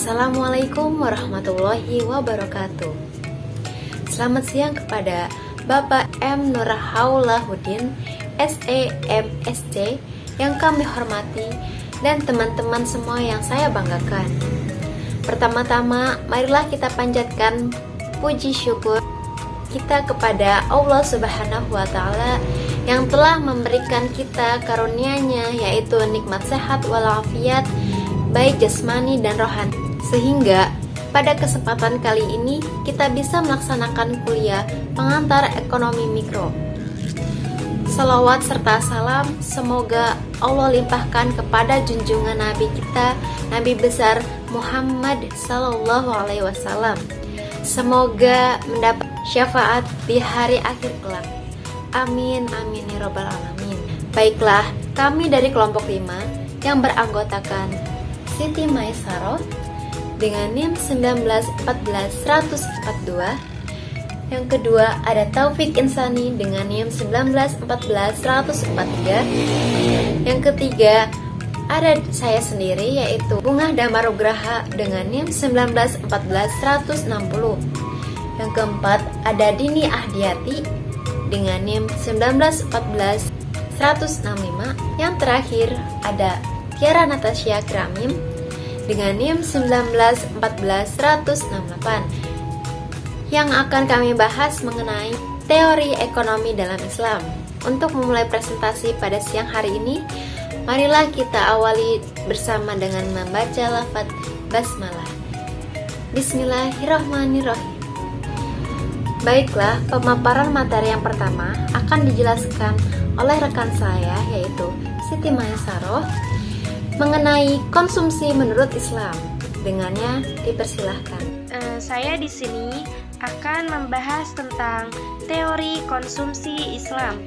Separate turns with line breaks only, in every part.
Assalamualaikum warahmatullahi wabarakatuh. Selamat siang kepada Bapak M. Nurhaulahuddin, SEMSC, yang kami hormati, dan teman-teman semua yang saya banggakan. Pertama-tama, marilah kita panjatkan puji syukur kita kepada Allah Subhanahu wa Ta'ala yang telah memberikan kita karunia-Nya, yaitu nikmat sehat walafiat, baik jasmani dan rohani, sehingga pada kesempatan kali ini kita bisa melaksanakan kuliah pengantar ekonomi mikro. Salawat serta salam semoga Allah limpahkan kepada junjungan Nabi kita, Nabi besar Muhammad Sallallahu Alaihi Wasallam. Semoga mendapat syafaat di hari akhir kelak. Amin amin ya robbal alamin. Baiklah, kami dari kelompok 5 yang beranggotakan Siti Maisaroh dengan NIM 1914142. Yang kedua ada Taufik Insani dengan NIM 1914143. Yang ketiga ada saya sendiri, yaitu Bunga Damarugraha dengan NIM 1914160. Yang keempat ada Dini Ahdiati dengan NIM 1914165. Yang terakhir ada Tiara Natasha Kramim dengan NIM 1914168, yang akan kami bahas mengenai teori ekonomi dalam Islam. Untuk memulai presentasi pada siang hari ini, marilah kita awali bersama dengan membaca lafaz basmalah. Bismillahirrahmanirrahim. Baiklah, pemaparan materi yang pertama akan dijelaskan oleh rekan saya, yaitu Siti Maisaroh, mengenai konsumsi menurut Islam. Dengannya dipersilahkan.
Saya di sini akan membahas tentang teori konsumsi Islam.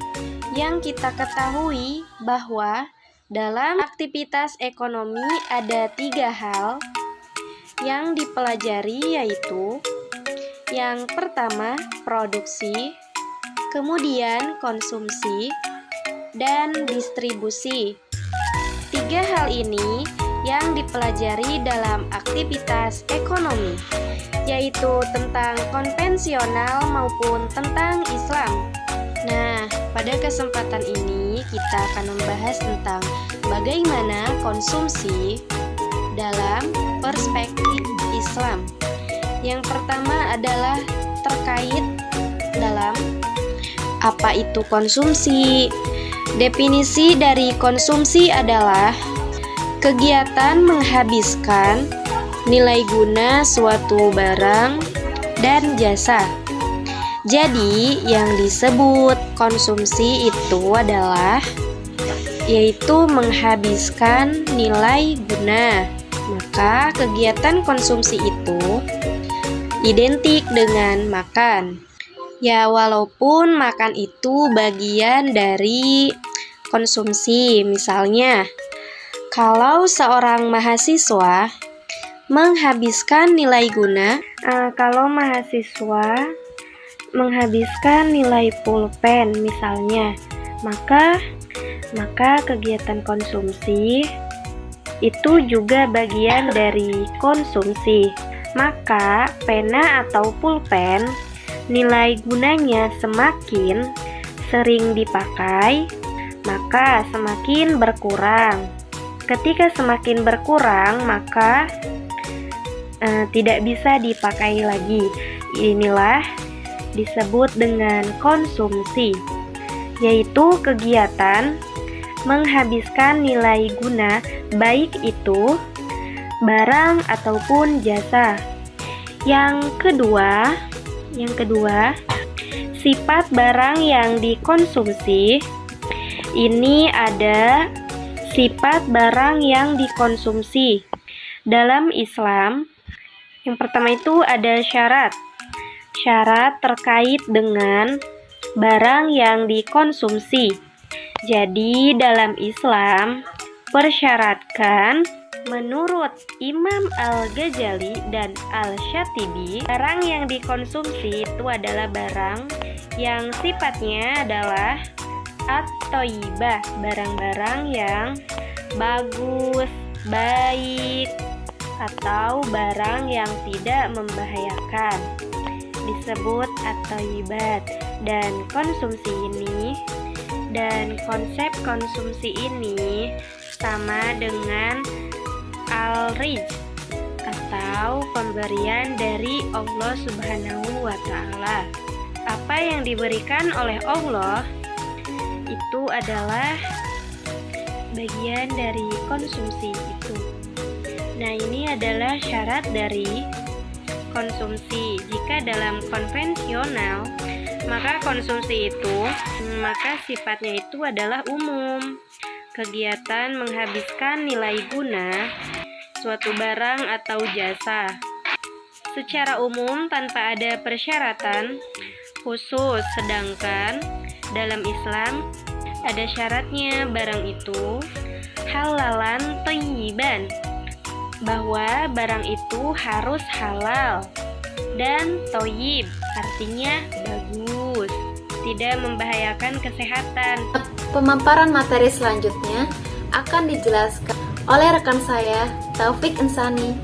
Yang kita ketahui bahwa dalam aktivitas ekonomi ada 3 hal yang dipelajari, yaitu yang pertama produksi, kemudian konsumsi, dan distribusi. 3 hal ini yang dipelajari dalam aktivitas ekonomi, yaitu tentang konvensional maupun tentang Islam. Nah, pada kesempatan ini kita akan membahas tentang bagaimana konsumsi dalam perspektif Islam. Yang pertama adalah terkait dalam apa itu konsumsi. Definisi dari konsumsi adalah kegiatan menghabiskan nilai guna suatu barang dan jasa. Jadi, yang disebut konsumsi itu adalah yaitu menghabiskan nilai guna. Maka, kegiatan konsumsi itu identik dengan makan. Ya, walaupun makan itu bagian dari konsumsi. Misalnya, kalau seorang mahasiswa menghabiskan nilai guna, kalau mahasiswa menghabiskan nilai pulpen misalnya, maka kegiatan konsumsi itu juga bagian dari konsumsi. Maka pena atau pulpen nilai gunanya semakin sering dipakai, maka semakin berkurang. Ketika semakin berkurang, maka tidak bisa dipakai lagi. Inilah disebut dengan konsumsi, yaitu kegiatan menghabiskan nilai guna, baik itu barang ataupun jasa. Yang kedua, sifat barang yang dikonsumsi. Ini ada sifat barang yang dikonsumsi dalam Islam. Yang pertama itu ada syarat terkait dengan barang yang dikonsumsi. Jadi dalam Islam persyaratkan menurut Imam Al-Ghazali dan Al-Syatibi, barang yang dikonsumsi itu adalah barang yang sifatnya adalah at-thayyibah, barang-barang yang bagus, baik, atau barang yang tidak membahayakan, disebut at-thayyibat. Dan konsep konsumsi ini sama dengan al-rizq atau pemberian dari Allah Subhanahu wa Ta'ala. Apa yang diberikan oleh Allah itu adalah bagian dari konsumsi itu. Nah, ini adalah syarat dari konsumsi. Jika dalam konvensional, maka sifatnya itu adalah umum. Kegiatan menghabiskan nilai guna suatu barang atau jasa secara umum tanpa ada persyaratan khusus, sedangkan dalam Islam ada syaratnya barang itu halalan thayyiban, bahwa barang itu harus halal, dan thayyib artinya bagus, tidak membahayakan kesehatan.
Pemaparan materi selanjutnya akan dijelaskan oleh rekan saya Taufik Insani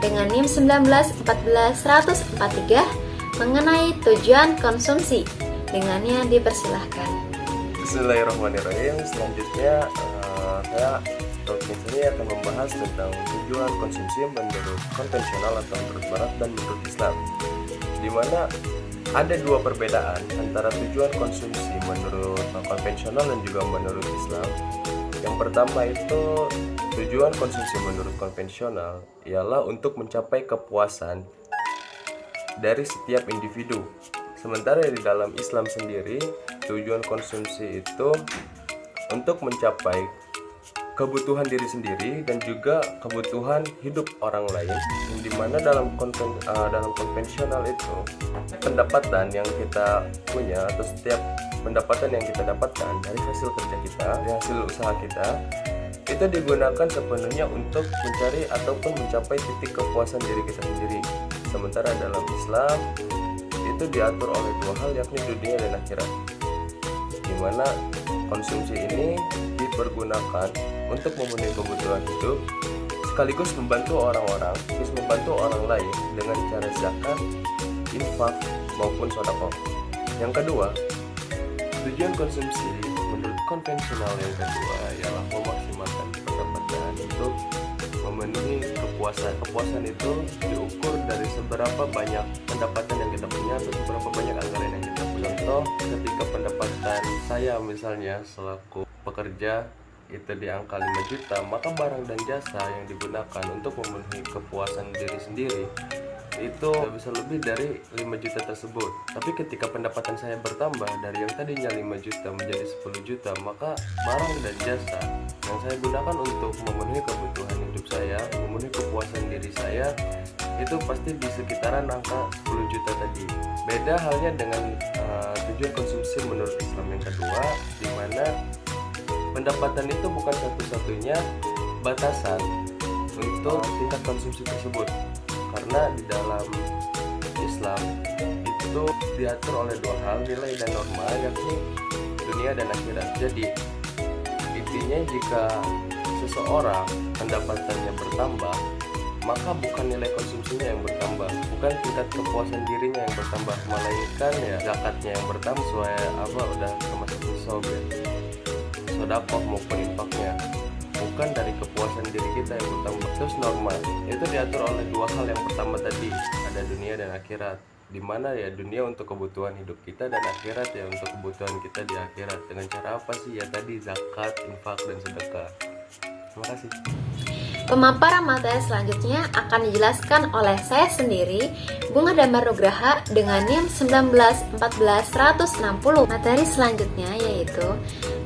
dengan NIM 1914143 mengenai tujuan konsumsi. Dengannya dipersilahkan.
Bismillahirrahmanirrahim. Selanjutnya saya Taufik Insani akan membahas tentang tujuan konsumsi menurut konvensional atau menurut Barat dan menurut Islam, di mana ada dua perbedaan antara tujuan konsumsi menurut konvensional dan juga menurut Islam. Yang pertama itu tujuan konsumsi menurut konvensional ialah untuk mencapai kepuasan dari setiap individu. Sementara di dalam Islam sendiri, tujuan konsumsi itu untuk mencapai kebutuhan diri sendiri dan juga kebutuhan hidup orang lain, yang dimana dalam konvensional itu pendapatan yang kita punya atau setiap pendapatan yang kita dapatkan dari hasil kerja kita, dari hasil usaha kita, itu digunakan sepenuhnya untuk mencari ataupun mencapai titik kepuasan diri kita sendiri. Sementara dalam Islam itu diatur oleh dua hal, yakni dunia dan akhirat, di mana konsumsi ini dipergunakan untuk memenuhi kebutuhan hidup sekaligus membantu orang lain dengan cara zakat, infak maupun sedekah. Yang kedua, tujuan konsumsi menurut konvensional yang kedua ialah memaksimalkan pendapatan untuk memenuhi kepuasan. Kepuasan itu diukur dari seberapa banyak pendapatan yang kita punya atau seberapa banyak anggaran yang kita punya. Contoh, ketika pendapatan saya misalnya selaku pekerja itu di angka 5 juta, maka barang dan jasa yang digunakan untuk memenuhi kepuasan diri sendiri itu bisa lebih dari 5 juta tersebut. Tapi ketika pendapatan saya bertambah dari yang tadinya 5 juta menjadi 10 juta, maka barang dan jasa yang saya gunakan untuk memenuhi kebutuhan hidup saya, memenuhi kepuasan diri saya, itu pasti di sekitaran angka 10 juta tadi. Beda halnya dengan tujuan konsumsi menurut Islam yang kedua, di mana pendapatan itu bukan satu-satunya batasan untuk tingkat konsumsi tersebut, karena di dalam Islam itu diatur oleh dua hal, nilai dan norma, yakni dunia dan akhirat. Jadi intinya jika seseorang pendapatannya bertambah, maka bukan nilai konsumsinya yang bertambah, bukan tingkat kepuasan dirinya yang bertambah, melainkan ya zakatnya yang bertambah sesuai udah termasuk nisab, sedekah maupun infaknya, bukan dari kepuasan diri kita yang bertambah. Terus norma itu diatur oleh dua hal. Yang pertama tadi ada dunia dan akhirat, di mana ya dunia untuk kebutuhan hidup kita dan akhirat ya untuk kebutuhan kita di akhirat. Dengan cara apa sih? Ya tadi zakat, infak dan sedekah. Terima kasih.
Pemaparan materi selanjutnya akan dijelaskan oleh saya sendiri, Bunga Damar Nugraha dengan NIM 1914160. Materi selanjutnya yaitu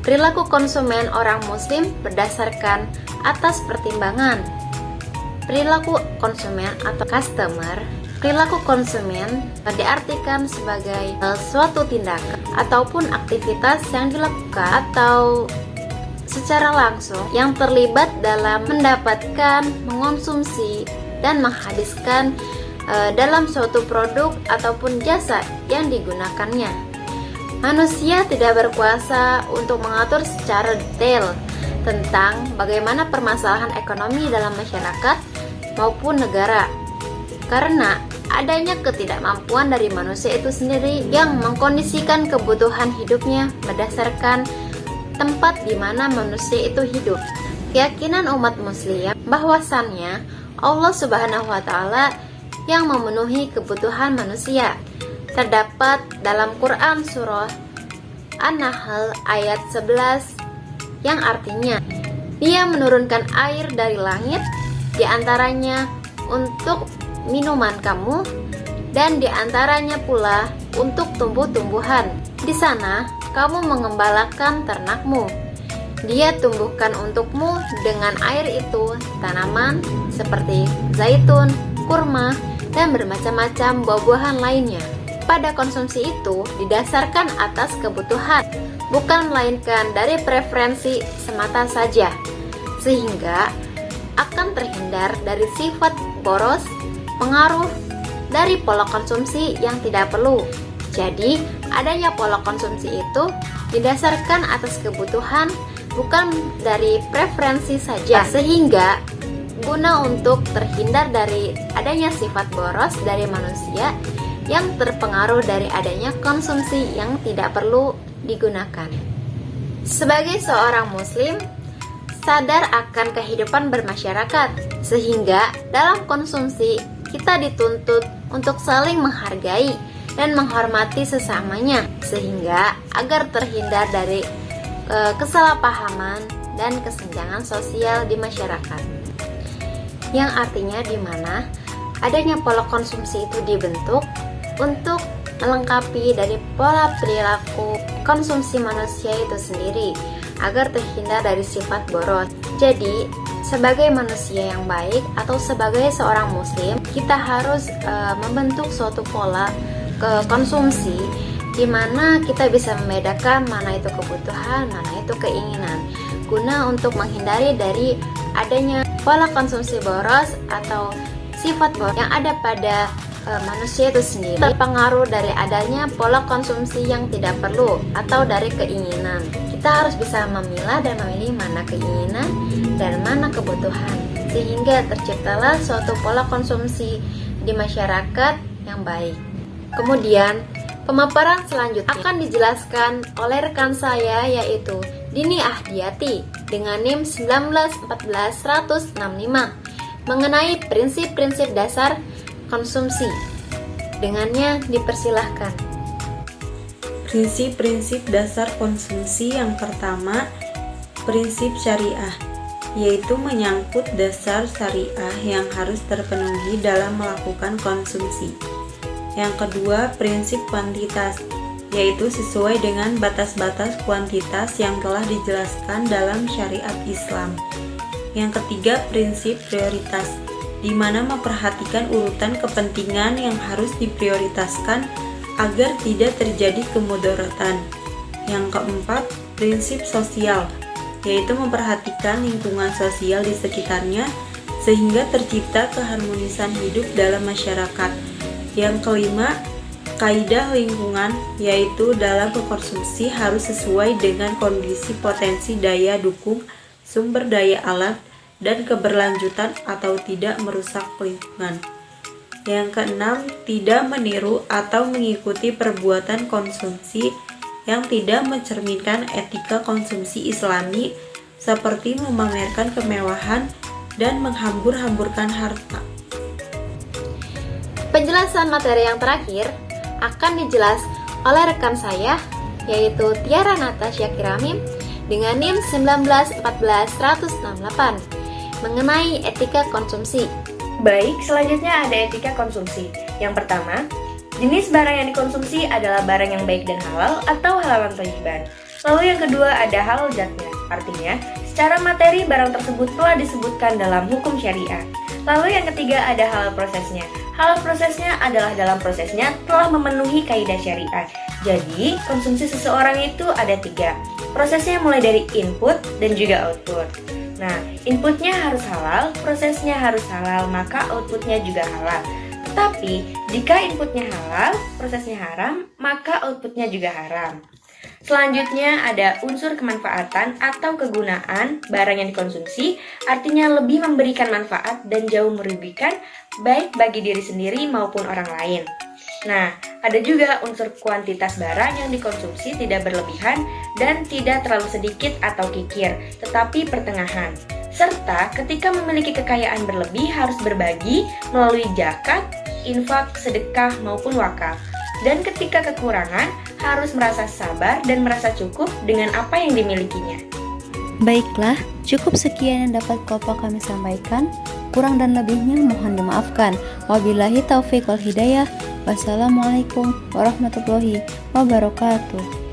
perilaku konsumen orang muslim berdasarkan atas pertimbangan. Perilaku konsumen atau customer. Perilaku konsumen diartikan sebagai suatu tindakan ataupun aktivitas yang dilakukan atau secara langsung yang terlibat dalam mendapatkan, mengonsumsi, dan menghabiskan dalam suatu produk ataupun jasa yang digunakannya. Manusia tidak berkuasa untuk mengatur secara detail tentang bagaimana permasalahan ekonomi dalam masyarakat maupun negara. Karena adanya ketidakmampuan dari manusia itu sendiri yang mengkondisikan kebutuhan hidupnya berdasarkan tempat di mana manusia itu hidup. Keyakinan umat muslim bahwasannya Allah Subhanahu wa taala yang memenuhi kebutuhan manusia terdapat dalam Quran surah An-Nahl ayat 11 yang artinya Dia menurunkan air dari langit diantaranya untuk minuman kamu dan diantaranya pula untuk tumbuh-tumbuhan. Di sana kamu mengembalakan ternakmu. Dia tumbuhkan untukmu dengan air itu tanaman seperti zaitun, kurma, dan bermacam-macam buah-buahan lainnya. Pada konsumsi itu didasarkan atas kebutuhan, bukan melainkan dari preferensi semata saja, sehingga akan terhindar dari sifat boros, pengaruh dari pola konsumsi yang tidak perlu. Jadi, adanya pola konsumsi itu didasarkan atas kebutuhan, bukan dari preferensi saja, sehingga guna untuk terhindar dari adanya sifat boros dari manusia yang terpengaruh dari adanya konsumsi yang tidak perlu digunakan. Sebagai seorang muslim, sadar akan kehidupan bermasyarakat, sehingga dalam konsumsi kita dituntut untuk saling menghargai dan menghormati sesamanya, sehingga agar terhindar dari kesalahpahaman dan kesenjangan sosial di masyarakat. Yang artinya di mana adanya pola konsumsi itu dibentuk untuk melengkapi dari pola perilaku konsumsi manusia itu sendiri agar terhindar dari sifat boros. Jadi, sebagai manusia yang baik atau sebagai seorang muslim, kita harus membentuk suatu pola konsumsi di mana kita bisa membedakan mana itu kebutuhan, mana itu keinginan, guna untuk menghindari dari adanya pola konsumsi boros atau sifat boros yang ada pada manusia itu sendiri, terpengaruh dari adanya pola konsumsi yang tidak perlu atau dari keinginan. Kita harus bisa memilah dan memilih mana keinginan dan mana kebutuhan, sehingga terciptalah suatu pola konsumsi di masyarakat yang baik. Kemudian, pemaparan selanjutnya akan dijelaskan oleh rekan saya, yaitu Dini Ahdiati dengan NIM 1914165 mengenai prinsip-prinsip dasar konsumsi. Dengannya dipersilahkan.
Prinsip-prinsip dasar konsumsi yang pertama, prinsip syariah, yaitu menyangkut dasar syariah yang harus terpenuhi dalam melakukan konsumsi. Yang kedua, prinsip kuantitas, yaitu sesuai dengan batas-batas kuantitas yang telah dijelaskan dalam syariat Islam. Yang ketiga, prinsip prioritas, di mana memperhatikan urutan kepentingan yang harus diprioritaskan agar tidak terjadi kemudaratan. Yang keempat, prinsip sosial, yaitu memperhatikan lingkungan sosial di sekitarnya sehingga tercipta keharmonisan hidup dalam masyarakat. Yang kelima, kaidah lingkungan, yaitu dalam berkonsumsi harus sesuai dengan kondisi potensi daya dukung, sumber daya alam, dan keberlanjutan atau tidak merusak lingkungan. Yang keenam, tidak meniru atau mengikuti perbuatan konsumsi yang tidak mencerminkan etika konsumsi Islami seperti memamerkan kemewahan dan menghambur-hamburkan harta.
Penjelasan materi yang terakhir akan dijelaskan oleh rekan saya, yaitu Tiara Natasha Kiramim dengan NIM 1914168 mengenai etika konsumsi.
Baik, selanjutnya ada etika konsumsi. Yang pertama, jenis barang yang dikonsumsi adalah barang yang baik dan halal atau halalan thayyiban. Lalu yang kedua ada halal zatnya, artinya secara materi barang tersebut telah disebutkan dalam hukum syariah. Lalu yang ketiga ada halal prosesnya. Halal prosesnya adalah dalam prosesnya telah memenuhi kaidah syariah. Jadi, konsumsi seseorang itu ada 3. Prosesnya mulai dari input dan juga output. Nah, inputnya harus halal, prosesnya harus halal, maka outputnya juga halal. Tetapi, jika inputnya halal, prosesnya haram, maka outputnya juga haram. Selanjutnya ada unsur kemanfaatan atau kegunaan barang yang dikonsumsi, artinya lebih memberikan manfaat dan jauh merugikan baik bagi diri sendiri maupun orang lain. Nah, ada juga unsur kuantitas barang yang dikonsumsi tidak berlebihan dan tidak terlalu sedikit atau kikir, tetapi pertengahan. Serta ketika memiliki kekayaan berlebih harus berbagi melalui zakat, infak, sedekah maupun wakaf. Dan ketika kekurangan harus merasa sabar dan merasa cukup dengan apa yang dimilikinya.
Baiklah, cukup sekian yang dapat Bapak kami sampaikan. Kurang dan lebihnya mohon dimaafkan. Wabillahi taufiq wal hidayah. Wassalamualaikum warahmatullahi wabarakatuh.